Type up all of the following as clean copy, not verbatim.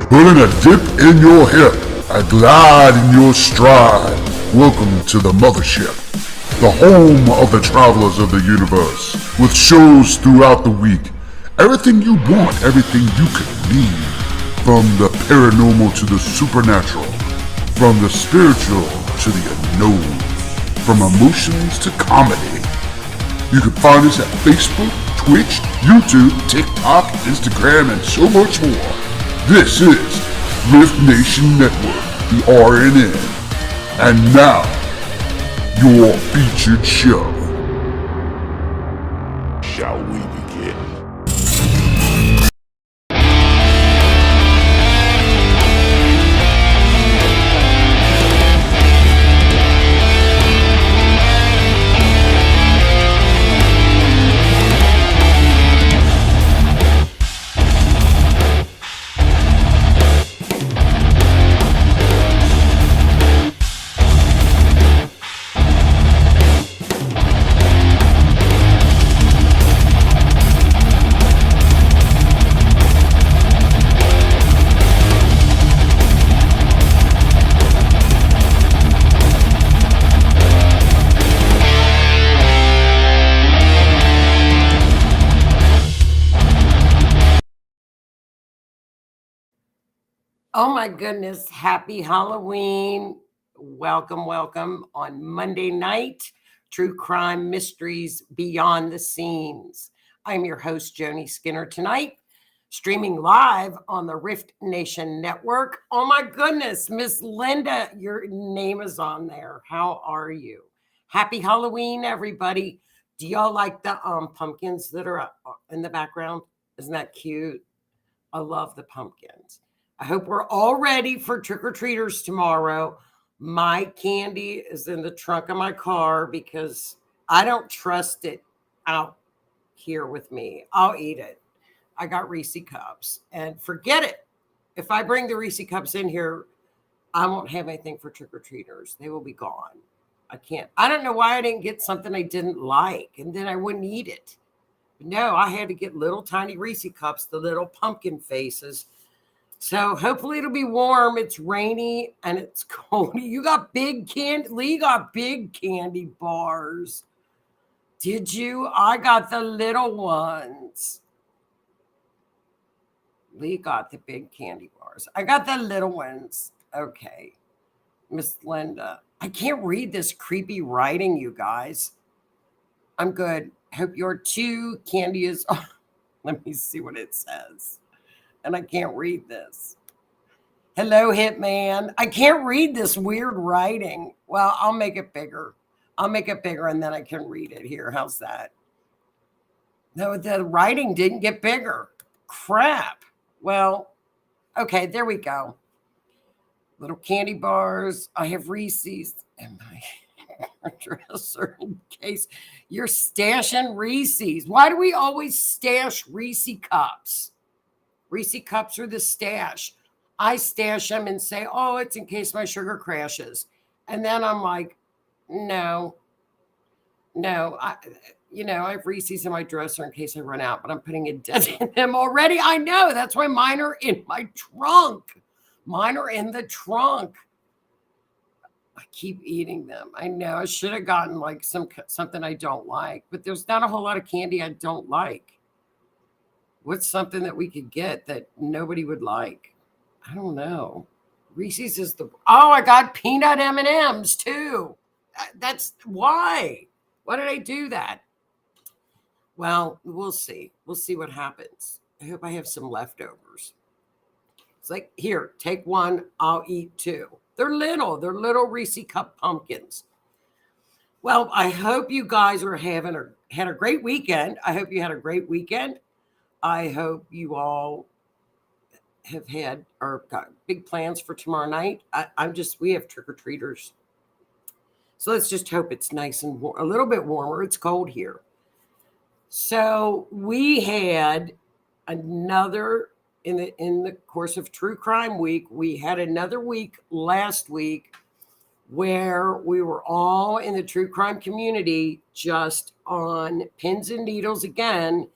Pulling a dip in your hip, a glide in your stride. Welcome to the mothership, the home of the travelers of the universe, with shows throughout the week. Everything you want, everything you could need. From the paranormal to the supernatural, from the spiritual to the unknown, from emotions to comedy. You can find us at Facebook, Twitch, YouTube, TikTok, Instagram, and so much more. This is R.I.F.T Nation Network, the RNN. And now, your featured show. Shall we begin? Oh my goodness, happy Halloween. Welcome on Monday night, True Crime Mysteries Beyond the Scenes. I'm your host, Joni Skinner, tonight, streaming live on the R.I.F.T Nation Network. Oh my goodness, Miss Linda, your name is on there. How are you? Happy Halloween, everybody. Do y'all like the pumpkins that are in the background? Isn't that cute? I love the pumpkins. I hope we're all ready for trick-or-treaters tomorrow. My candy is in the trunk of my car because I don't trust it out here with me. I'll eat it. I got Reese cups. And forget it. If I bring the Reese cups in here, I won't have anything for trick-or-treaters. They will be gone. I can't. I don't know why I didn't get something I didn't like, and then I wouldn't eat it. No, I had to get little tiny Reese cups, the little pumpkin faces. So hopefully it'll be warm. It's rainy and it's cold. You got big candy. Lee got big candy bars. Did you? I got the little ones. Lee got the big candy bars. I got the little ones. Okay. Miss Linda. I can't read this creepy writing, you guys. I'm good. Hope your too. Candy is. Let me see what it says. And I can't read this. Hello, Hitman. I can't read this weird writing. Well, I'll make it bigger. I'll make it bigger and then I can read it here. How's that? No, the writing didn't get bigger. Crap. Well, okay, there we go. Little candy bars. I have Reese's in my dresser in case you're stashing Reese's. Why do we always stash Reese cups? Reese cups are the stash. I stash them and say, oh, it's in case my sugar crashes. And then I'm like, no, I have Reese's in my dresser in case I run out, but I'm putting a dent in them already. I know. That's why mine are in my trunk. Mine are in the trunk. I keep eating them. I know. I should have gotten like something I don't like, but there's not a whole lot of candy I don't like. What's something that we could get that nobody would like? I don't know. Reese's is the... Oh, I got peanut M&Ms too. That's why. Why did I do that? Well, we'll see. We'll see what happens. I hope I have some leftovers. It's like, here, take one. I'll eat two. They're little. They're little Reese cup pumpkins. Well, I hope you guys are had a great weekend. I hope you had a great weekend. I hope you all have had or got big plans for tomorrow night. We have trick-or-treaters. So let's just hope it's nice and a little bit warmer. It's cold here. So we had another, in the course of True Crime Week, we had another week last week where we were all in the true crime community just on pins and needles again,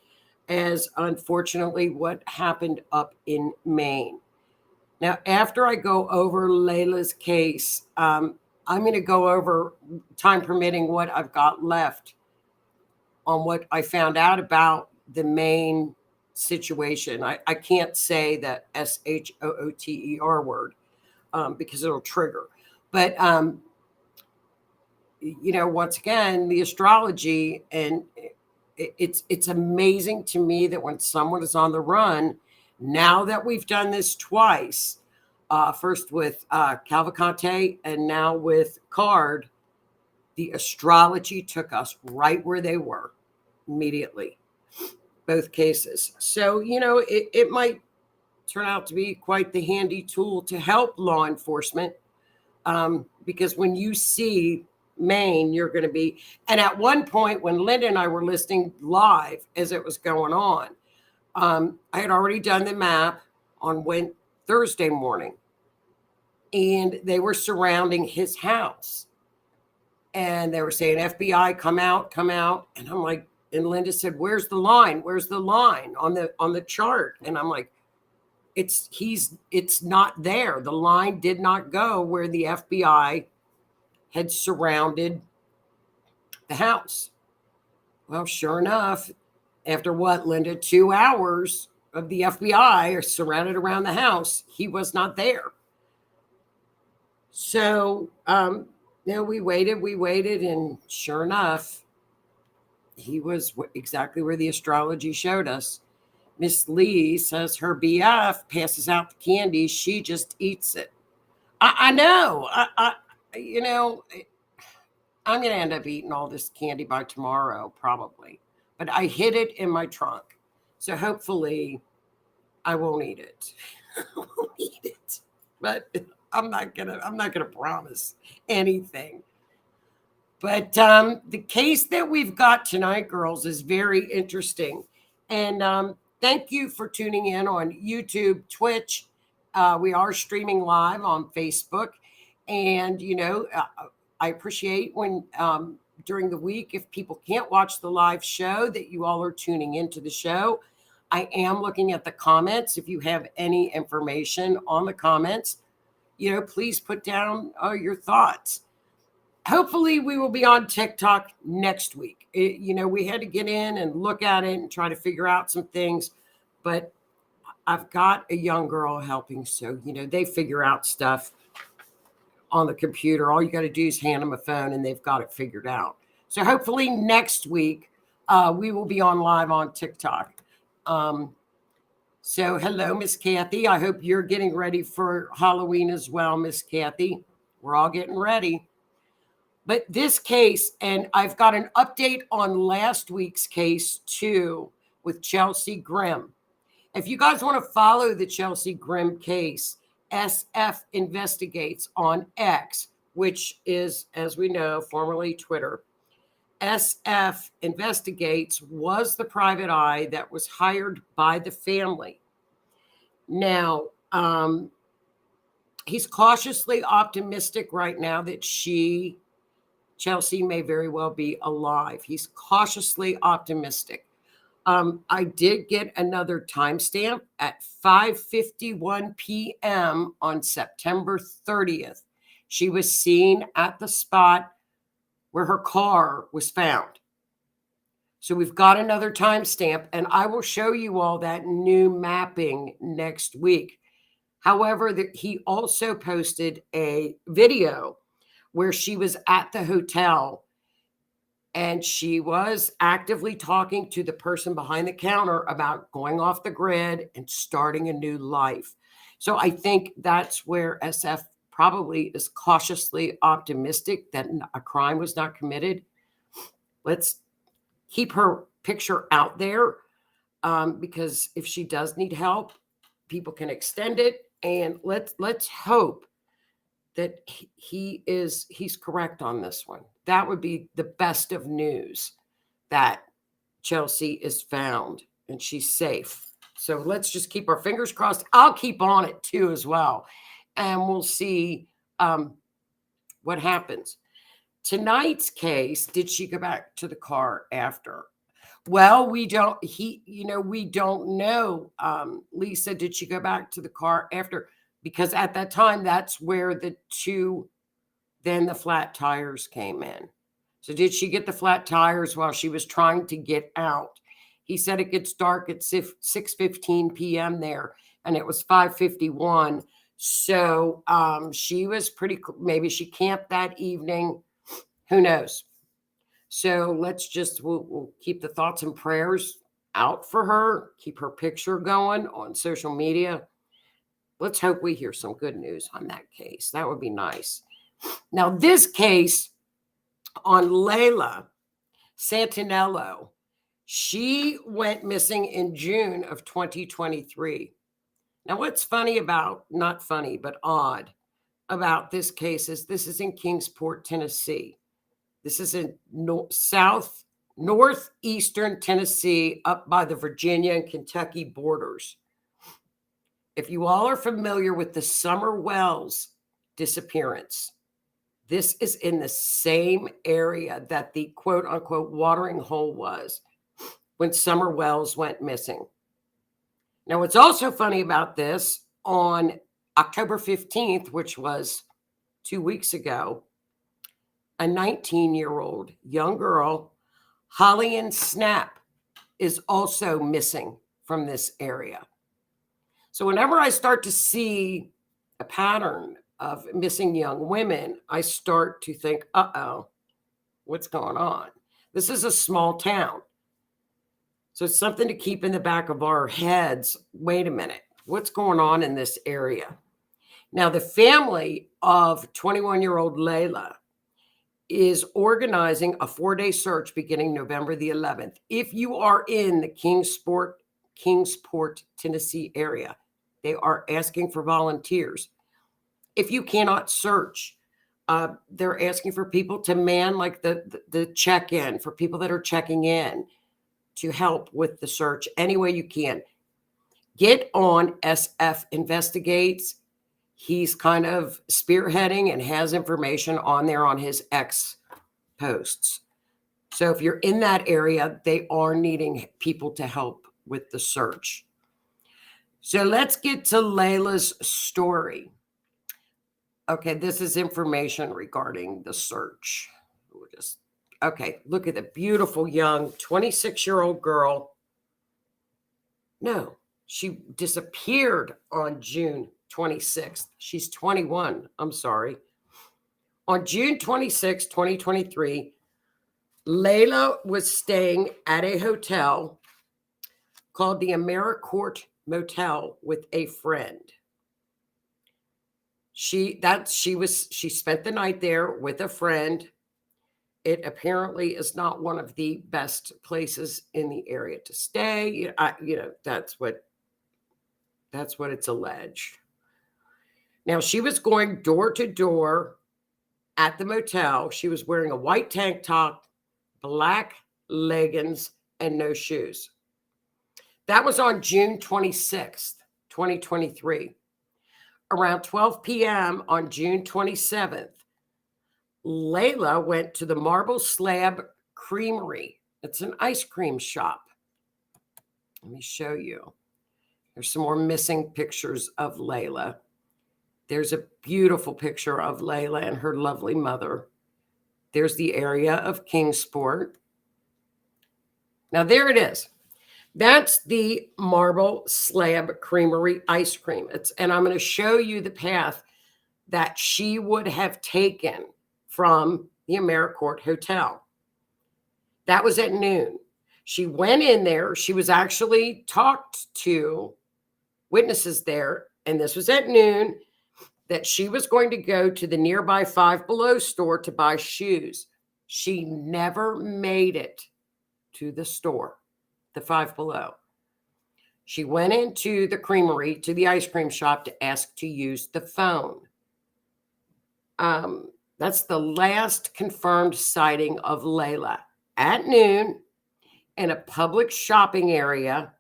as unfortunately what happened up in Maine. Now, after I go over Layla's case, I'm going to go over, time permitting, what I've got left on what I found out about the main situation. I can't say the SHOOTER word because it'll trigger. But, once again, the astrology, and it's amazing to me that when someone is on the run, now that we've done this twice, first with Cavalcante and now with Card, the astrology took us right where they were immediately, both cases. So, it might turn out to be quite the handy tool to help law enforcement, because when you see Maine, you're going to be. And at one point, when Linda and I were listening live as it was going on, I had already done the map on Thursday morning, and they were surrounding his house. And they were saying, FBI, come out, come out. And I'm like, and Linda said, where's the line? Where's the line on the chart? And I'm like, it's not there. The line did not go where the FBI had surrounded the house. Well, sure enough, after what, Linda, 2 hours of the FBI are surrounded around the house, he was not there. So, we waited, and sure enough, he was exactly where the astrology showed us. Miss Lee says her BF passes out the candy. She just eats it. I know. I'm going to end up eating all this candy by tomorrow, probably. But I hid it in my trunk. So hopefully I won't eat it. I won't eat it. But I'm not gonna promise anything. But the case that we've got tonight, girls, is very interesting. And thank you for tuning in on YouTube, Twitch. We are streaming live on Facebook. And, I appreciate when during the week, if people can't watch the live show, that you all are tuning into the show. I am looking at the comments. If you have any information on the comments, please put down your thoughts. Hopefully we will be on TikTok next week. We had to get in and look at it and try to figure out some things, but I've got a young girl helping. So, they figure out stuff on the computer. All you got to do is hand them a phone and they've got it figured out. So hopefully next week we will be on live on TikTok. So hello, Miss Kathy. I hope you're getting ready for Halloween as well, Miss Kathy. We're all getting ready. But this case, and I've got an update on last week's case too, with Chelsea Grimm. If you guys want to follow the Chelsea Grimm case, SF Investigates on X, which is, as we know, formerly Twitter. SF Investigates was the private eye that was hired by the family. Now, he's cautiously optimistic right now that Chelsea, may very well be alive. He's cautiously optimistic. I did get another timestamp at 5:51 p.m. on September 30th. She was seen at the spot where her car was found. So we've got another timestamp, and I will show you all that new mapping next week. However, he also posted a video where she was at the hotel and she was actively talking to the person behind the counter about going off the grid and starting a new life. So I think that's where SF probably is cautiously optimistic that a crime was not committed. Let's keep her picture out there, because if she does need help, people can extend it. And let's hope that he's correct on this one. That would be the best of news, that Chelsea is found and she's safe. So let's just keep our fingers crossed. I'll keep on it too as well. And we'll see what happens. Tonight's case, did she go back to the car after? Well, we don't know. Lisa, did she go back to the car after? because at that time, that's where then the flat tires came in. So did she get the flat tires while she was trying to get out? He said it gets dark at 6:15 p.m. there, and it was 5:51. So she was maybe she camped that evening. Who knows? So we'll keep the thoughts and prayers out for her, keep her picture going on social media. Let's hope we hear some good news on that case. That would be nice. Now, this case on Layla Santanello, she went missing in June of 2023. Now, what's not funny, but odd about this case is this is in Kingsport, Tennessee. This is in northeastern Tennessee, up by the Virginia and Kentucky borders. If you all are familiar with the Summer Wells disappearance, this is in the same area that the quote unquote watering hole was when Summer Wells went missing. Now, what's also funny about this, on October 15th, which was 2 weeks ago, a 19-year-old young girl, Holly and Snap, is also missing from this area. So whenever I start to see a pattern of missing young women, I start to think, uh-oh, what's going on? This is a small town. So it's something to keep in the back of our heads. Wait a minute, what's going on in this area? Now, the family of 21-year-old Layla is organizing a 4-day search beginning November the 11th. If you are in the Kingsport, Tennessee area, they are asking for volunteers. If you cannot search, they're asking for people to man like the check-in, for people that are checking in to help with the search any way you can. Get on SF Investigates. He's kind of spearheading and has information on there on his X posts. So if you're in that area, they are needing people to help with the search. So let's get to Layla's story. Okay, this is information regarding the search. Look at the beautiful young 26-year-old girl. No, she disappeared on June 26th. She's 21. I'm sorry. On June 26, 2023, Layla was staying at a hotel called the AmeriCourt Motel with a friend. She spent the night there with a friend. It apparently is not one of the best places in the area to stay. That's what it's alleged. Now, she was going door to door at the motel. She was wearing a white tank top, black leggings, and no shoes. That was on June 26th, 2023. Around 12 p.m. on June 27th, Layla went to the Marble Slab Creamery. It's an ice cream shop. Let me show you. There's some more missing pictures of Layla. There's a beautiful picture of Layla and her lovely mother. There's the area of Kingsport. Now, there it is. That's the Marble Slab Creamery ice cream. And I'm going to show you the path that she would have taken from the AmeriCourt Hotel. That was at noon. She went in there. She was actually talked to witnesses there, and this was at noon, that she was going to go to the nearby Five Below store to buy shoes. She never made it to the store, the Five Below. She went into the creamery, to the ice cream shop, to ask to use the phone. That's the last confirmed sighting of Layla at noon in a public shopping area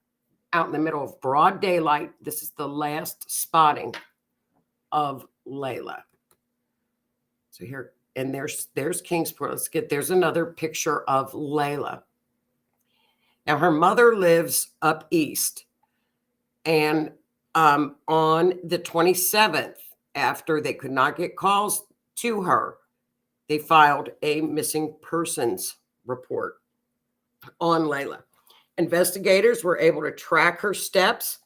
out in the middle of broad daylight. This is the last spotting of Layla. So here, and there's Kingsport. There's another picture of Layla. Now, her mother lives up east, and On the 27th, after they could not get calls to her, they filed a missing persons report on Layla. Investigators were able to track her steps,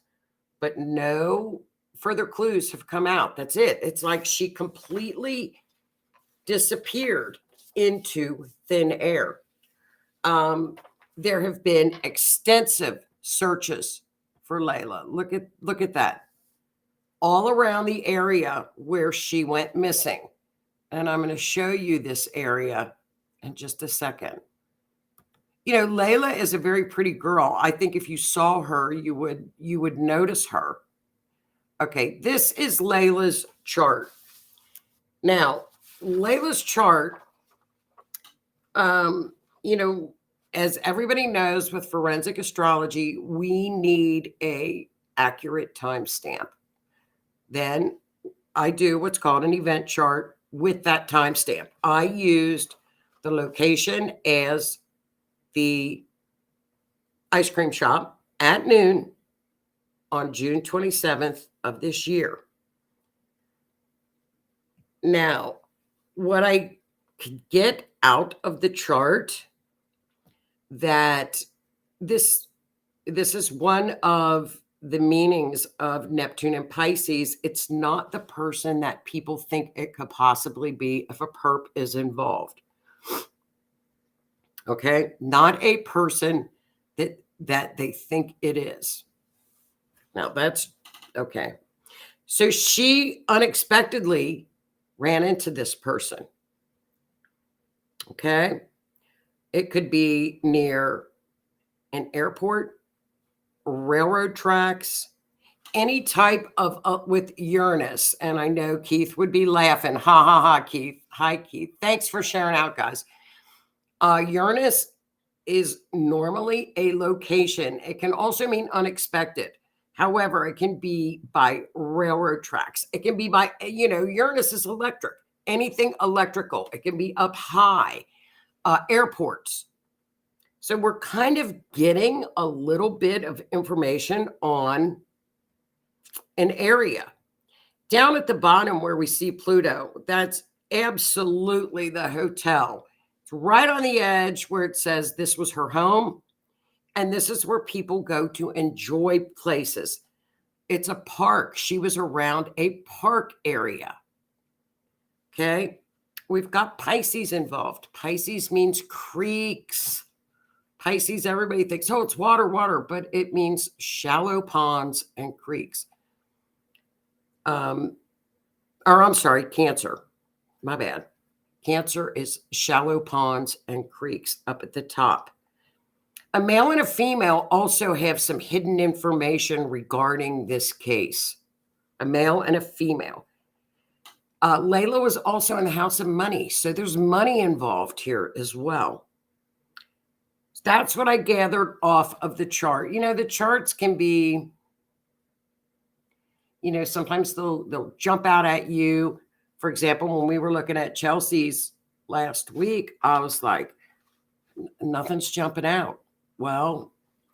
but no further clues have come out. That's it. It's like she completely disappeared into thin air. There have been extensive searches for Layla. Look at that. All around the area where she went missing. And I'm going to show you this area in just a second. You know, Layla is a very pretty girl. I think if you saw her, you would notice her. Okay, this is Layla's chart. Now, Layla's chart, you know, as everybody knows with forensic astrology, we need a accurate timestamp. Then I do what's called an event chart with that timestamp. I used the location as the ice cream shop at noon on June 27th of this year. Now, what I could get out of the chart, that this is one of the meanings of Neptune and Pisces. It's not the person that people think it could possibly be if a perp is involved. Okay, not a person that they think it is. Now that's okay. So she unexpectedly ran into this person. Okay, it could be near an airport, railroad tracks, any type of with Uranus. And I know Keith would be laughing. Ha ha ha, Keith. Hi, Keith. Thanks for sharing out, guys. Uranus is normally a location. It can also mean unexpected. However, it can be by railroad tracks. It can be by, you know, Uranus is electric. Anything electrical. It can be up high. Airports. So we're kind of getting a little bit of information on an area. Down at the bottom where we see Pluto, that's absolutely the hotel. It's right on the edge where it says this was her home. And this is where people go to enjoy places. It's a park. She was around a park area. Okay. We've got Pisces involved. Pisces means creeks. Pisces, everybody thinks, oh, it's water, but it means shallow ponds and creeks. I'm sorry, Cancer. My bad. Cancer is shallow ponds and creeks up at the top. A male and a female also have some hidden information regarding this case. A male and a female. Layla was also in the house of money, so there's money involved here as well. That's what I gathered off of the chart. You know, the charts can be, you know, sometimes they'll jump out at you. For example, when we were looking at Chelsea's last week, I was like, nothing's jumping out. Well,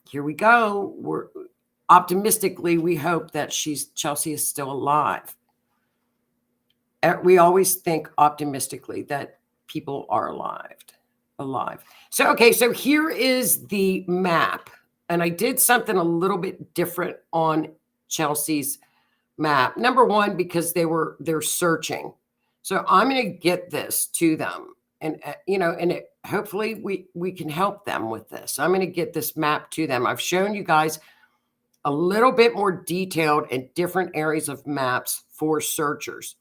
here we go. We're optimistically, we hope that Chelsea is still alive. We always think optimistically that people are alive. So, okay, so here is the map. And I did something a little bit different on Chelsea's map. Number one, because they're searching. So I'm going to get this to them. And, you know, and hopefully we can help them with this. I'm going to get this map to them. I've shown you guys a little bit more detailed and different areas of maps for searchers.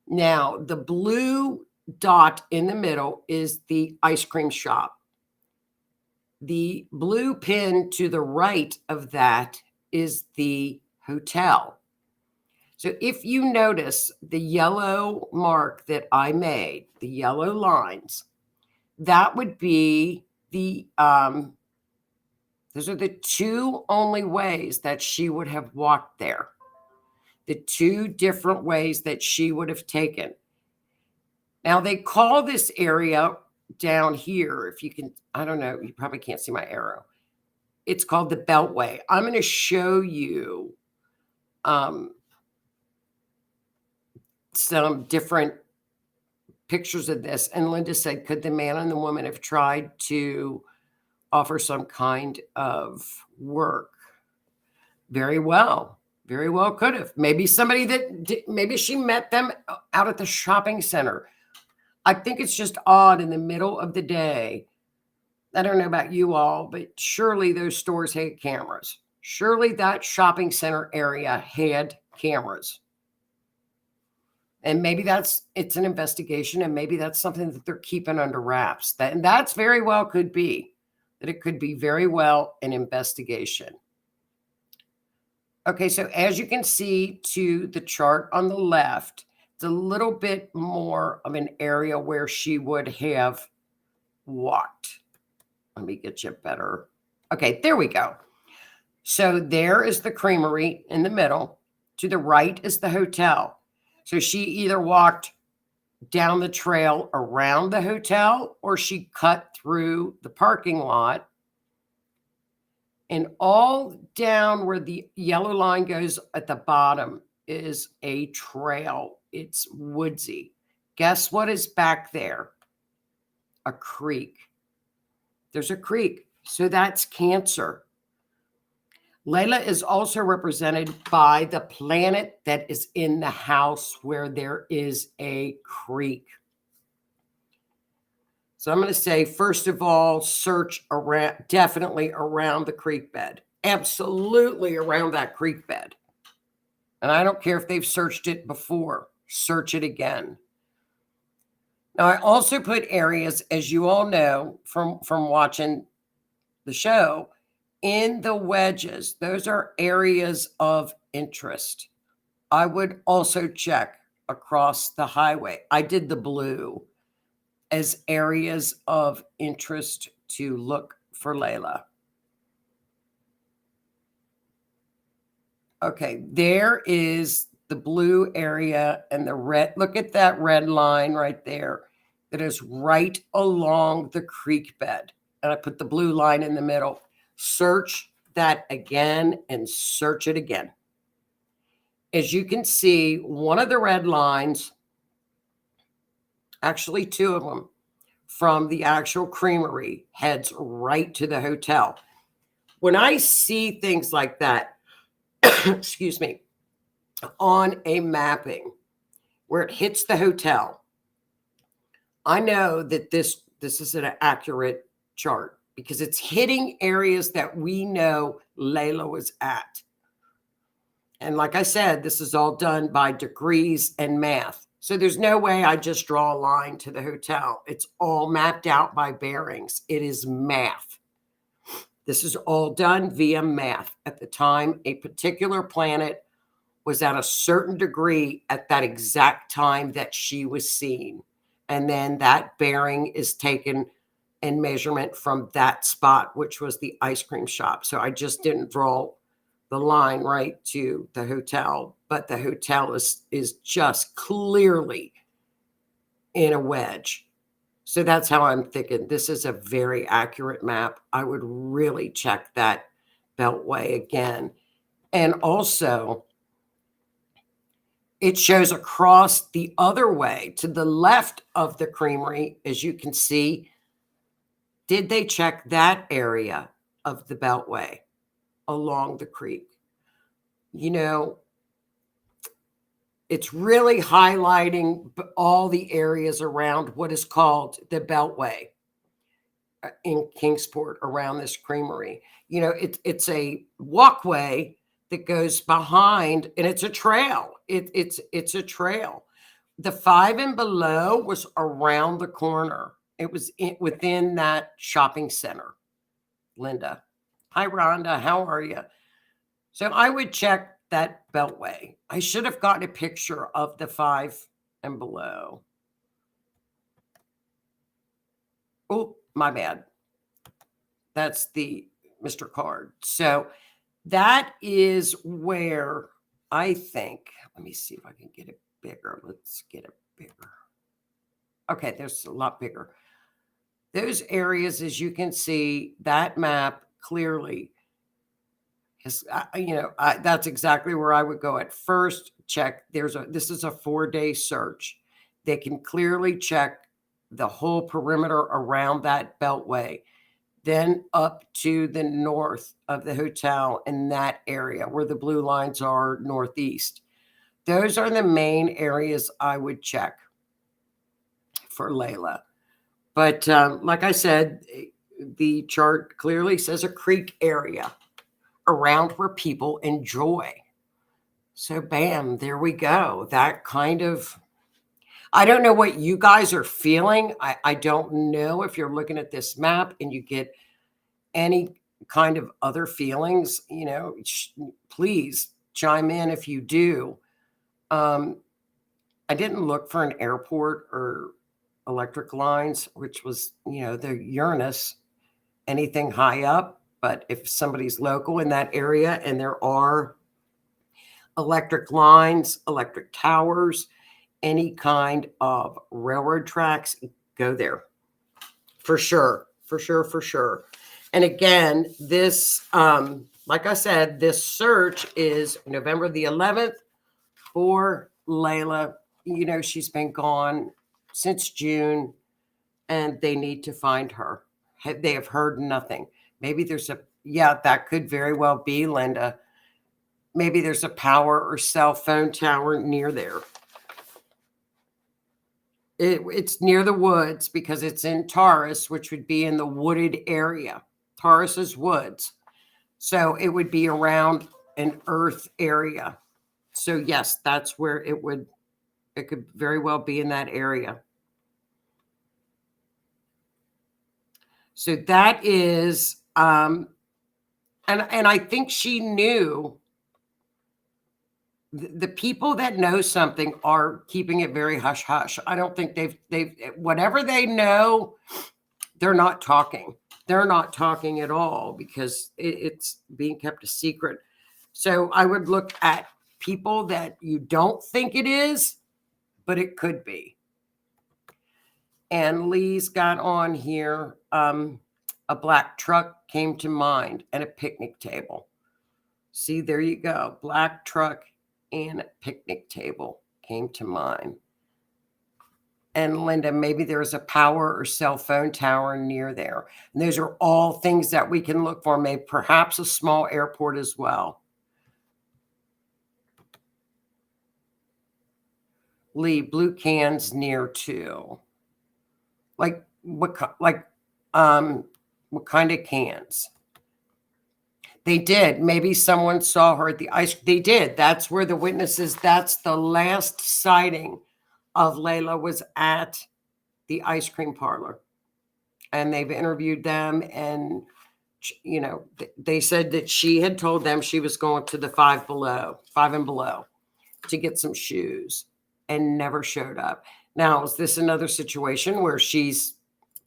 Now, the blue dot in the middle is the ice cream shop. The blue pin to the right of that is the hotel. So if you notice the yellow mark that I made, the yellow lines, that would be the, those are the two only ways that she would have walked there. The two different ways that she would have taken. Now they call this area down here, if you can, I don't know, you probably can't see my arrow. It's called the Beltway. I'm going to show you some different pictures of this. And Linda said, could the man and the woman have tried to offer some kind of work? Very well could have. Maybe somebody maybe she met them out at the shopping center. I think it's just odd in the middle of the day. I don't know about you all, but surely those stores had cameras. Surely that shopping center area had cameras. And maybe it's an investigation, and maybe that's something that they're keeping under wraps. And that's very well could be, that it could be very well an investigation. Okay, so as you can see to the chart on the left, it's a little bit more of an area where she would have walked. Let me get you better. Okay, there we go. So there is the creamery in the middle. To the right is the hotel. So she either walked down the trail around the hotel or she cut through the parking lot. And all down where the yellow line goes at the bottom is a trail. It's woodsy. Guess what is back there? A creek. There's a creek. So that's Cancer. Layla is also represented by the planet that is in the house where there is a creek. So I'm going to say, first of all, search around, definitely around the creek bed. Absolutely around that creek bed. And I don't care if they've searched it before. Search it again. Now, I also put areas, as you all know from watching the show, in the wedges. Those are areas of interest. I would also check across the highway. I did the blue as areas of interest to look for Layla. Okay, there is the blue area and the red. Look at that red line right there that is right along the creek bed. And I put the blue line in the middle. Search that again and search it again. As you can see, one of the red lines, actually two of them, from the actual creamery heads right to the hotel. When I see things like that, excuse me, on a mapping where it hits the hotel, I know that this is an accurate chart because it's hitting areas that we know Layla was at. And like I said, this is all done by degrees and math. So there's no way I just draw a line to the hotel. It's all mapped out by bearings. It is math. This is all done via math. At the time, a particular planet was at a certain degree at that exact time that she was seen. And then that bearing is taken and measurement from that spot, which was the ice cream shop. So I just didn't draw the line right to the hotel, but the hotel is just clearly in a wedge. So that's how I'm thinking. This is a very accurate map. I would really check that beltway again. And also, it shows across the other way to the left of the creamery, as you can see. Did they check that area of the beltway along the creek? You know, it's really highlighting all the areas around what is called the beltway in Kingsport around this creamery. You know, it's a walkway that goes behind, and it's a trail. It's a trail. The 5 and Below was around the corner. It was within that shopping center. Linda. Hi, Rhonda. How are you? So I would check that beltway. I should have gotten a picture of the 5 and Below. Oh, my bad. That's the Mr. Card. So that is where I think, let me see if I can get it bigger. Let's get it bigger. Okay, there's a lot bigger. Those areas, as you can see, that map clearly That's exactly where I would go at first. Check. This is a 4-day search. They can clearly check the whole perimeter around that beltway, then up to the north of the hotel in that area where the blue lines are northeast. Those are the main areas I would check for Layla. But like I said, the chart clearly says a creek area around where people enjoy. So, bam, there we go. That kind of, I don't know what you guys are feeling. I don't know if you're looking at this map and you get any kind of other feelings, please chime in if you do. I didn't look for an airport or electric lines, which was, the Uranus, anything high up. But if somebody's local in that area and there are electric lines, electric towers, any kind of railroad tracks, go there. For sure, for sure, for sure. And again, this, like I said, this search is November the 11th for Layla. She's been gone since June and they need to find her. They have heard nothing. Maybe that could very well be, Linda. Maybe there's a power or cell phone tower near there. It's near the woods because it's in Taurus, which would be in the wooded area. Taurus is woods. So it would be around an earth area. So yes, that's where it could very well be in that area. So that is, and I think she knew. The people that know something are keeping it very hush hush. I don't think they've whatever they know, they're not talking. They're not talking at all because it's being kept a secret. So I would look at people that you don't think it is, but it could be. And Lee's got on here, a black truck came to mind and a picnic table. See, there you go. Black truck and a picnic table came to mind. And Linda, maybe there's a power or cell phone tower near there. And those are all things that we can look for. Maybe perhaps a small airport as well. Lee, blue cans near too. What kind of cans? They did. Maybe someone saw her at the ice. They did. That's where the witnesses, that's the last sighting of Layla was at the ice cream parlor. And they've interviewed them. And, they said that she had told them she was going to the Five and Below to get some shoes and never showed up. Now, is this another situation where she's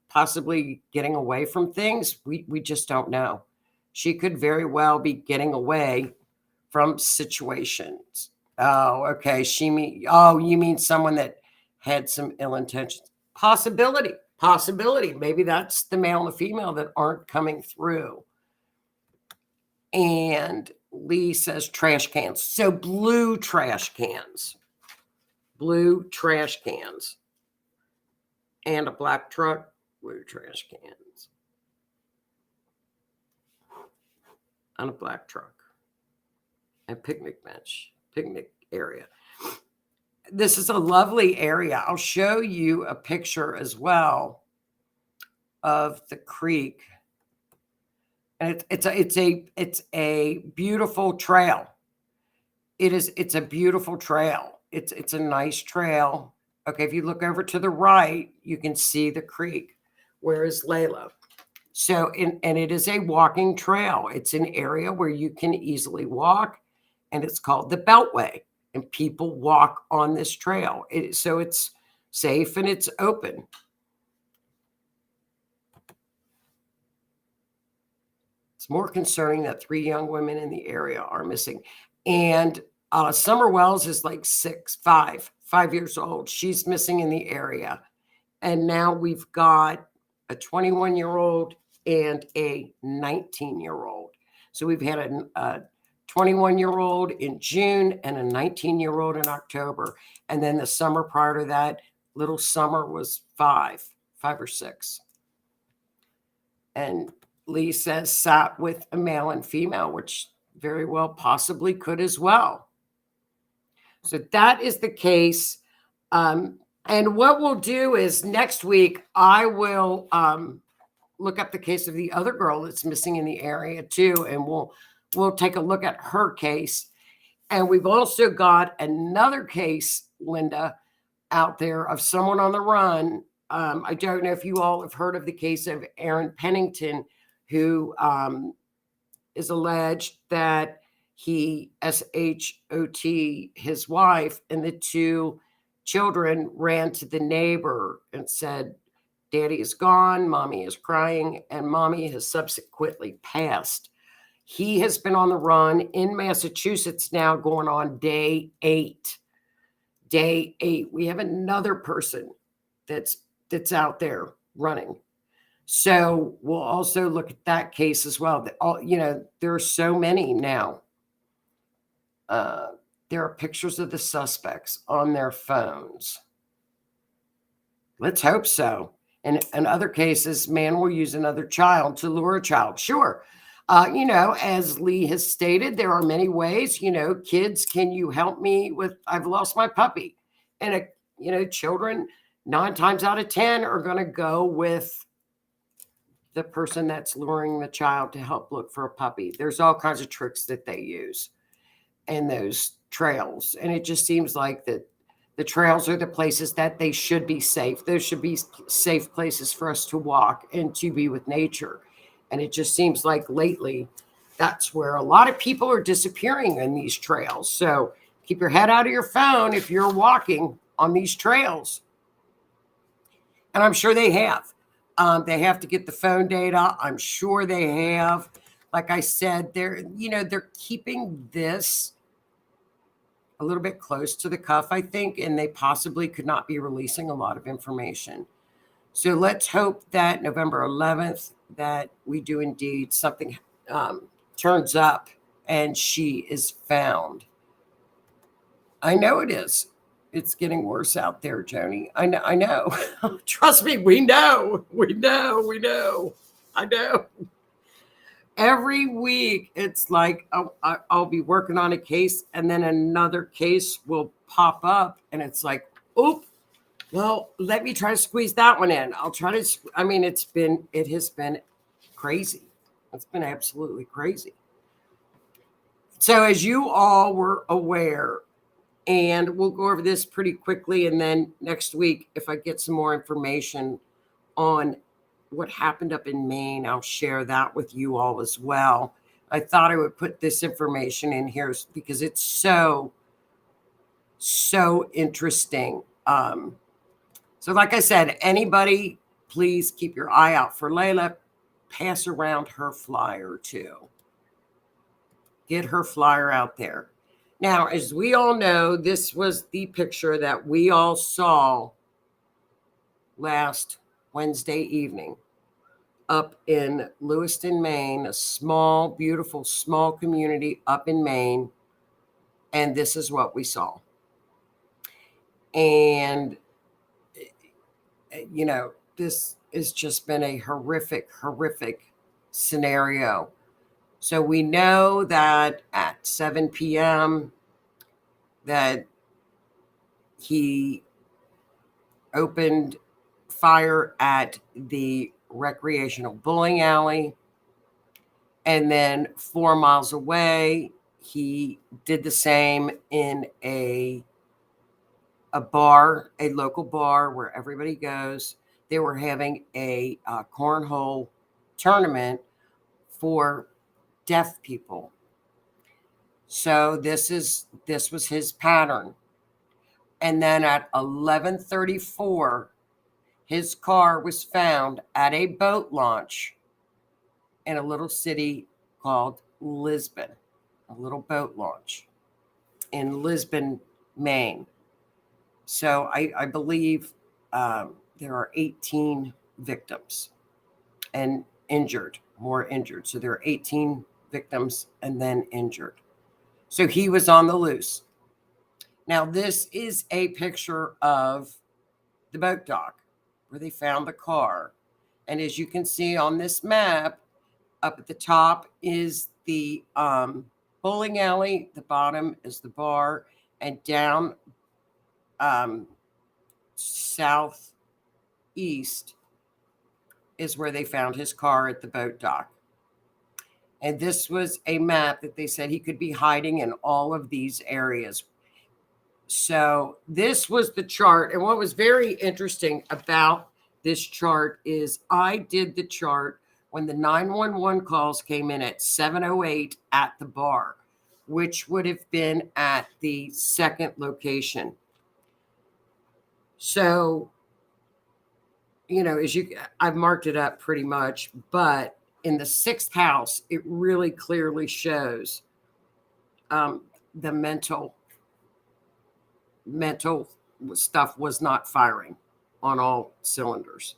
possibly getting away from things? We just don't know. She could very well be getting away from situations. Oh, okay. You mean someone that had some ill intentions? Possibility. Maybe that's the male and the female that aren't coming through. And Lee says trash cans. So blue trash cans. And a black truck, blue trash cans. On a black truck. And picnic bench, picnic area. This is a lovely area. I'll show you a picture as well of the creek. And it's a beautiful trail. It's a beautiful trail. It's a nice trail. Okay, if you look over to the right, you can see the creek. Where is Layla? So, and it is a walking trail. It's an area where you can easily walk, and it's called the Beltway. And people walk on this trail. So it's safe and it's open. It's more concerning that 3 young women in the area are missing. And Summer Wells is like 5 years old. She's missing in the area. And now we've got a 21-year-old and a 19-year-old. So we've had a 21-year-old in June and a 19-year-old in October. And then the summer prior to that, little Summer was five or six. And Lee says sat with a male and female, which very well possibly could as well. So that is the case. And what we'll do is next week, I will look up the case of the other girl that's missing in the area too. And we'll take a look at her case. And we've also got another case, Linda, out there of someone on the run. I don't know if you all have heard of the case of Aaron Pennington, who is alleged that he SHOT his wife, and the two children ran to the neighbor and said, "Daddy is gone, Mommy is crying," and Mommy has subsequently passed. He has been on the run in Massachusetts now, going on day 8. Day 8. We have another person that's out there running. So we'll also look at that case as well. There are so many now. There are pictures of the suspects on their phones. Let's hope so. And in other cases, man will use another child to lure a child. Sure. As Lee has stated, there are many ways, kids, can you help me with, I've lost my puppy. And, children 9 times out of 10 are going to go with the person that's luring the child to help look for a puppy. There's all kinds of tricks that they use in those trails. And it just seems like that the trails are the places that they should be safe. Those should be safe places for us to walk and to be with nature. And it just seems like lately, that's where a lot of people are disappearing in these trails. So keep your head out of your phone if you're walking on these trails. And I'm sure they have. They have to get the phone data. I'm sure they have. Like I said, they're keeping this a little bit close to the cuff, I think, and they possibly could not be releasing a lot of information. So let's hope that November 11th, that we do indeed something turns up and she is found. I know it is. It's getting worse out there, Joni. I know. Trust me, we know. I know. Every week, it's like I'll be working on a case, and then another case will pop up, and it's like, oop. Well, let me try to squeeze that one in. I'll try to. It has been crazy. It's been absolutely crazy. So, as you all were aware, and we'll go over this pretty quickly, and then next week, if I get some more information on what happened up in Maine, I'll share that with you all as well. I thought I would put this information in here because it's so interesting. So like I said, anybody, please keep your eye out for Layla. Pass around her flyer too. Get her flyer out there. Now, as we all know, this was the picture that we all saw last Wednesday evening up in Lewiston, Maine, a small, beautiful, small community up in Maine. And this is what we saw. And, this has just been a horrific scenario. So we know that at 7 p.m. that he opened fire at the recreational bowling alley. And then 4 miles away, he did the same in a bar, a local bar where everybody goes. They were having a cornhole tournament for deaf people. So this was his pattern. And then at 11:34, his car was found at a boat launch in a little city called Lisbon, a little boat launch in Lisbon, Maine. So I believe there are 18 victims and more injured. So there are 18 victims and then injured. So he was on the loose. Now, this is a picture of the boat dock where they found the car. And as you can see on this map, up at the top is the bowling alley, the bottom is the bar, and down southeast is where they found his car at the boat dock. And this was a map that they said he could be hiding in all of these areas. So this was the chart. And what was very interesting about this chart is I did the chart when the 911 calls came in at 7:08 at the bar, which would have been at the second location. So, I've marked it up pretty much, but in the sixth house, it really clearly shows the mental stuff was not firing on all cylinders.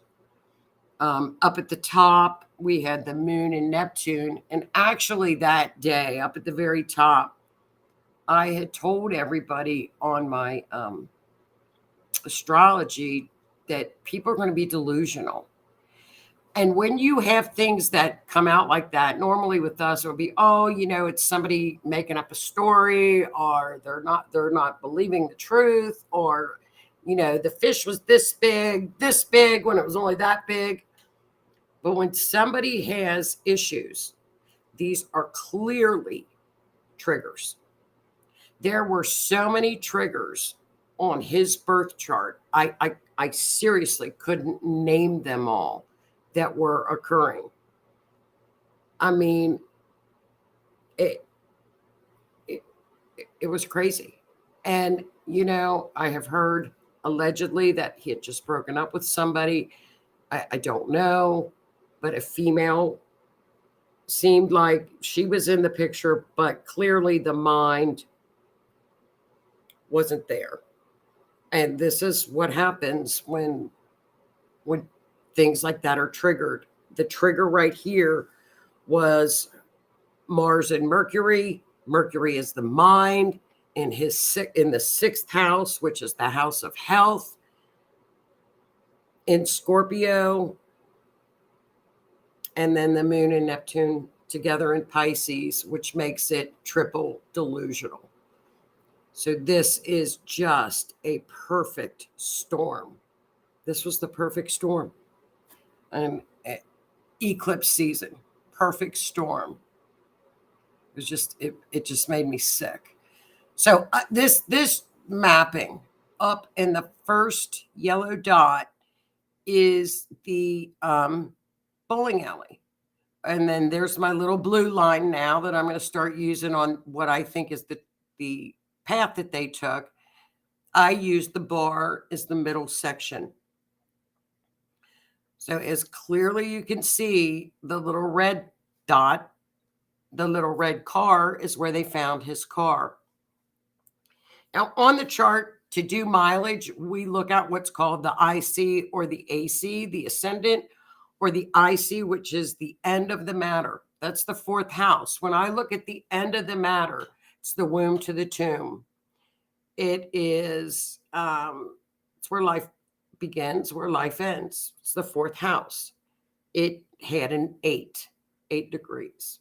Up at the top, we had the moon and Neptune. And actually that day, up at the very top, I had told everybody on my astrology that people are going to be delusional. And when you have things that come out like that, normally with us, it'll be, it's somebody making up a story, or they're not believing the truth, or, the fish was this big when it was only that big. But when somebody has issues, these are clearly triggers. There were so many triggers on his birth chart. I seriously couldn't name them all that were occurring. I mean, it was crazy. And, I have heard allegedly that he had just broken up with somebody. I don't know, but a female seemed like she was in the picture, but clearly the mind wasn't there. And this is what happens when things like that are triggered. The trigger right here was Mars and Mercury. Mercury is the mind in the sixth house, which is the house of health, in Scorpio, and then the moon and Neptune together in Pisces, which makes it triple delusional. So this is just a perfect storm. This was the perfect storm. And eclipse season, perfect storm. It was just it just made me sick. So this mapping up in the first yellow dot is the bowling alley, and then there's my little blue line now that I'm going to start using on what I think is the path that they took. I used the bar as the middle section. So as clearly you can see, the little red dot, the little red car is where they found his car. Now on the chart, to do mileage, we look at what's called the IC or the AC, the ascendant, or the IC, which is the end of the matter. That's the fourth house. When I look at the end of the matter, it's the womb to the tomb. It is, it's where life begins, where life ends. It's the fourth house. It had an 8 degrees.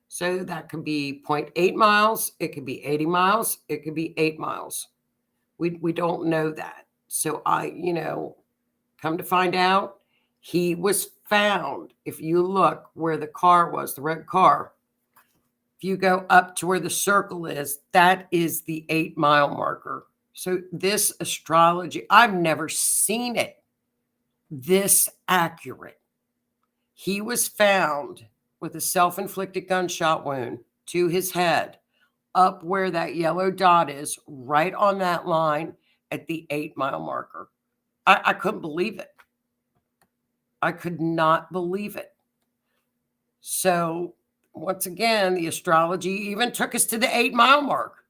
So that could be 0.8 miles. It could be 80 miles. It could be 8 miles. We don't know that. So come to find out, he was found. If you look where the car was, the red car, if you go up to where the circle is, that is the 8-mile marker. So this astrology, I've never seen it this accurate. He was found with a self-inflicted gunshot wound to his head, up where that yellow dot is, right on that line at the 8-mile marker. I couldn't believe it. I could not believe it. So once again, the astrology even took us to the 8-mile mark.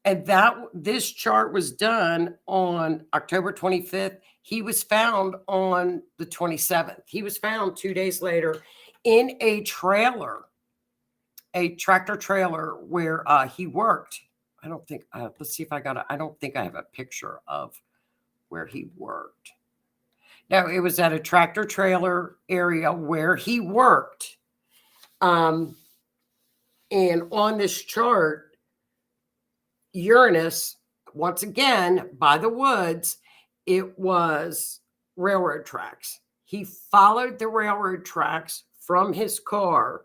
And this chart was done on October 25th. He was found on the 27th. He was found 2 days later in a tractor trailer where he worked. I don't think, let's see if I don't think I have a picture of where he worked. No, it was at a tractor trailer area where he worked. And on this chart, Uranus, once again, by the woods, it was railroad tracks. He followed the railroad tracks from his car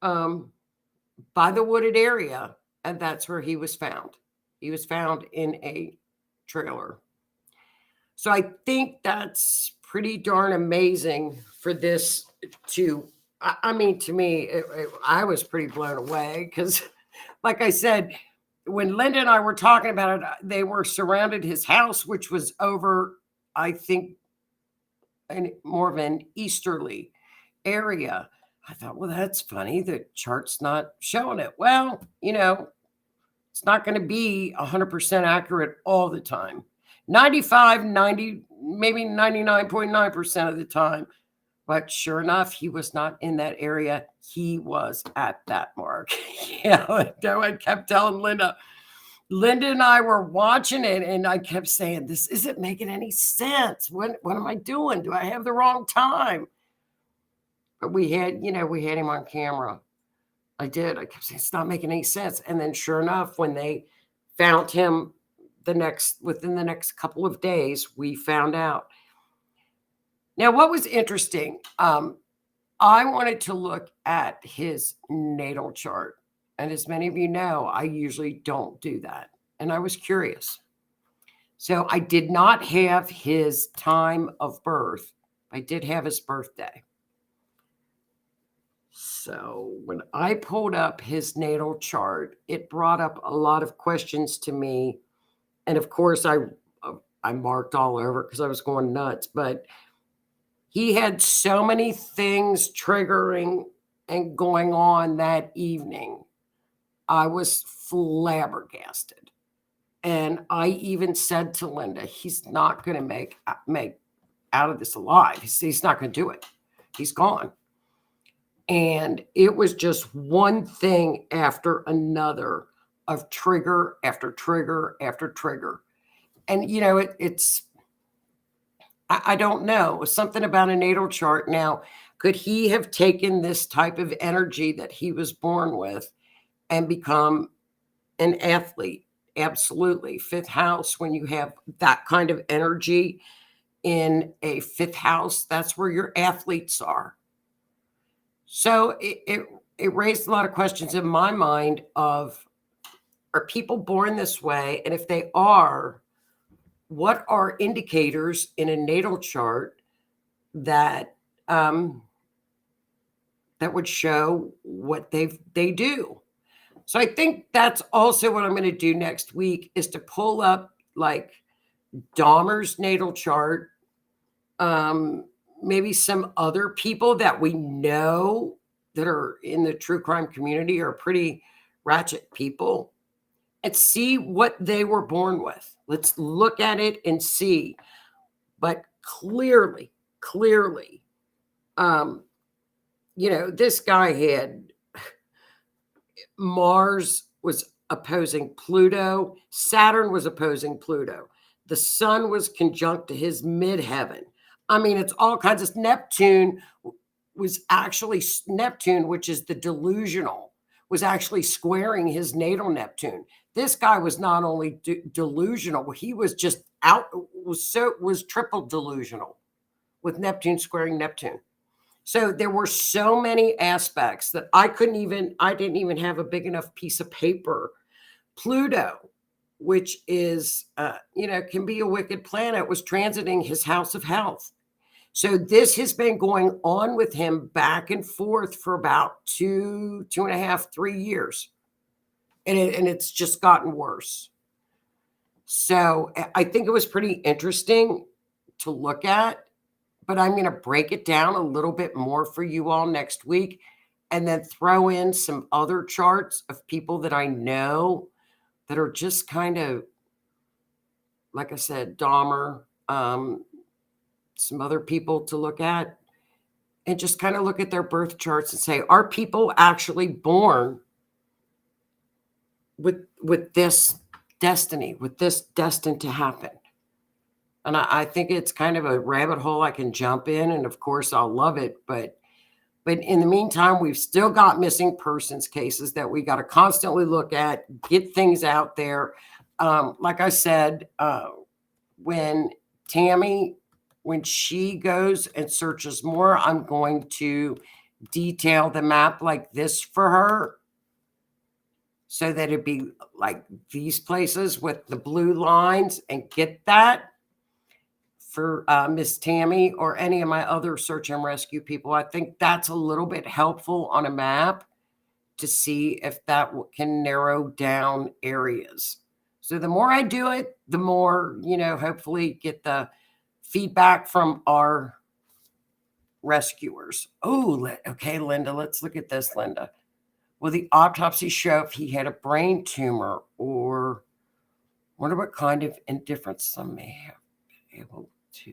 by the wooded area, and that's where he was found. He was found in a trailer. So I think that's pretty darn amazing for this to, I mean, to me, I was pretty blown away because, like I said, when Linda and I were talking about it, they were surrounded his house, which was over, I think, more of an easterly area. I thought, well, that's funny. The chart's not showing it. Well, it's not going to be 100% accurate all the time. 95, 90, maybe 99.9% of the time. But sure enough, he was not in that area. He was at that mark. I kept telling Linda. Linda and I were watching it, and I kept saying, this isn't making any sense. What am I doing? Do I have the wrong time? But we had him on camera. I did. I kept saying, it's not making any sense. And then sure enough, when they found him within the next couple of days, we found out. Now, what was interesting, I wanted to look at his natal chart. And as many of you know, I usually don't do that. And I was curious. So I did not have his time of birth. I did have his birthday. So when I pulled up his natal chart, it brought up a lot of questions to me. And of course, I marked all over because I was going nuts. But he had so many things triggering and going on that evening. I was flabbergasted. And I even said to Linda, he's not going to make out of this alive. He's not going to do it. He's gone. And it was just one thing after another of trigger after trigger after trigger. And, I don't know, something about a natal chart. Now, could he have taken this type of energy that he was born with and become an athlete? Absolutely. Fifth house, when you have that kind of energy in a fifth house, that's where your athletes are. So it raised a lot of questions in my mind of, are people born this way? And if they are, what are indicators in a natal chart that would show what they do? So I think that's also what I'm going to do next week, is to pull up like Dahmer's natal chart, maybe some other people that we know that are in the true crime community are pretty ratchet people, and see what they were born with. Let's look at it and see. But clearly, this guy had Mars was opposing Pluto. Saturn was opposing Pluto. The sun was conjunct to his midheaven. I mean, it's all kinds of. Neptune, which is the delusional, was actually squaring his natal Neptune. This guy was not only delusional, he was just was triple delusional with Neptune squaring Neptune. So there were so many aspects that I didn't even have a big enough piece of paper. Pluto, which is, can be a wicked planet, was transiting his house of health. So this has been going on with him back and forth for about 2.5, 3 years. And it's just gotten worse. So I think it was pretty interesting to look at, but I'm going to break it down a little bit more for you all next week, and then throw in some other charts of people that I know that are just kind of, like I said, Dahmer, some other people to look at. and just kind of look at their birth charts and say, are people actually born with this destiny, with this destined to happen? And I think it's kind of a rabbit hole I can jump in, and of course I'll love it. But in the meantime, we've still got missing persons cases that we got to constantly look at, get things out there. Like I said, when Tammy, when she goes and searches more, I'm going to detail the map like this for her, so that it'd be like these places with the blue lines, and get that for Miss Tammy or any of my other search and rescue people. I think that's a little bit helpful on a map to see if that can narrow down areas. So the more I do it, the more, hopefully get the feedback from our rescuers. Oh, okay, Linda, let's look at this, Linda. Will the autopsy show if he had a brain tumor, or wonder what kind of indifference some may have been able to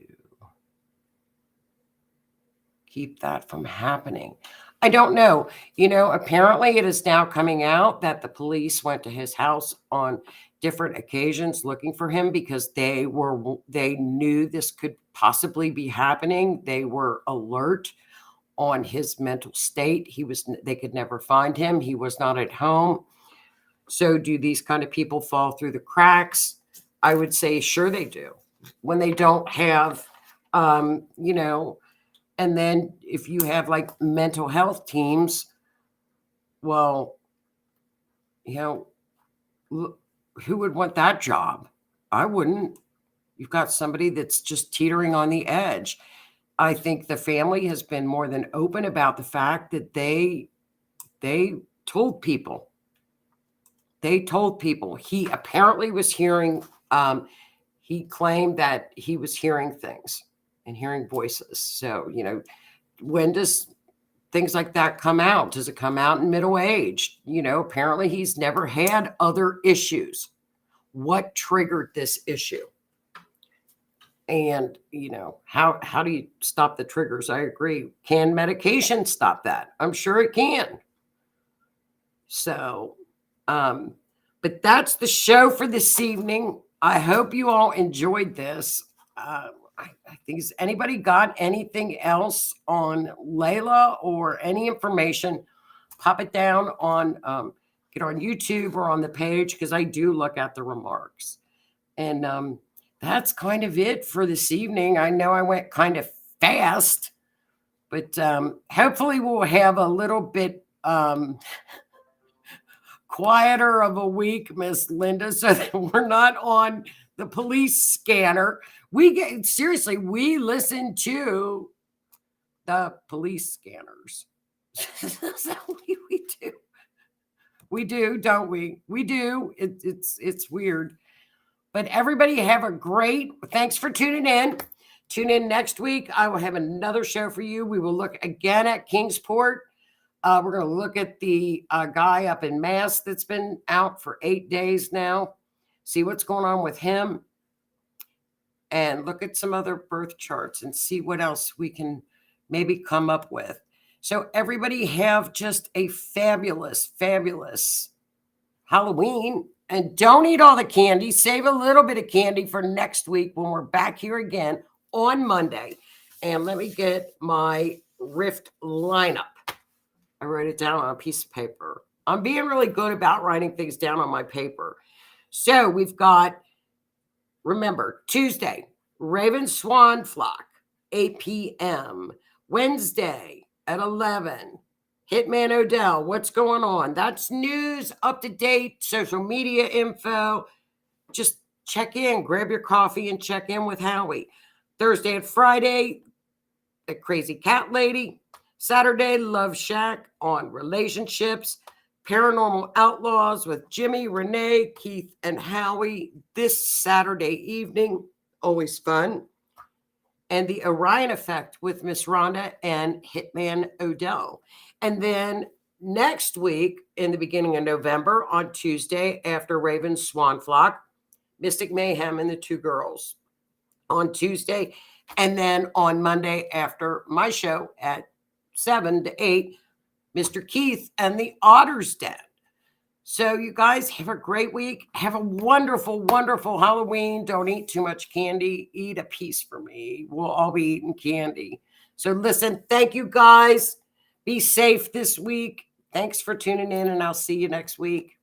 keep that from happening? I don't know. Apparently it is now coming out that the police went to his house on different occasions looking for him because they knew this could possibly be happening. They were alert on his mental state. They could never find him. He was not at home. So do these kind of people fall through the cracks? I would say sure they do. When they don't have, and then if you have like mental health teams, well, who would want that job? I wouldn't. You've got somebody that's just teetering on the edge. I think the family has been more than open about the fact that they told people. They told people. He apparently was hearing, he claimed that he was hearing things and hearing voices. So, when does things like that come out? Does it come out in middle age? Apparently he's never had other issues. What triggered this issue? And, how do you stop the triggers? I agree. Can medication stop that? I'm sure it can. So, but that's the show for this evening. I hope you all enjoyed this. I think, has anybody got anything else on Layla or any information? Pop it down on, get on YouTube or on the page, because I do look at the remarks. And that's kind of it for this evening. I know I went kind of fast, but hopefully we'll have a little bit quieter of a week, Miss Linda, so that we're not on the police scanner. We listen to the police scanners. We do, don't we? We do. It's weird. But everybody have a great, thanks for tuning in. Tune in next week. I will have another show for you. We will look again at Kingsport. We're going to look at the guy up in Mass that's been out for 8 days now. See what's going on with him. And look at some other birth charts and see what else we can maybe come up with. So everybody have just a fabulous, fabulous Halloween. And don't eat all the candy. Save a little bit of candy for next week when we're back here again on Monday. And let me get my R.I.F.T lineup. I wrote it down on a piece of paper. I'm being really good about writing things down on my paper. So we've got, remember, Tuesday, Raven Swan Flock, 8 p.m. Wednesday at 11, Hitman Odell, what's going on? That's news, up-to-date, social media info. Just check in, grab your coffee and check in with Howie. Thursday and Friday, the Crazy Cat Lady. Saturday, Love Shack on relationships. Paranormal Outlaws with Jimmy, Renee, Keith, and Howie this Saturday evening. Always fun. And the Orion Effect with Miss Rhonda and Hitman Odell. And then next week, in the beginning of November, on Tuesday, after Raven's Swan Flock, Mystic Mayhem and the Two Girls on Tuesday. And then on Monday, after my show at 7 to 8, Mr. Keith and the Otter's Den. So you guys have a great week. Have a wonderful, wonderful Halloween. Don't eat too much candy. Eat a piece for me. We'll all be eating candy. So listen, thank you guys. Be safe this week. Thanks for tuning in, and I'll see you next week.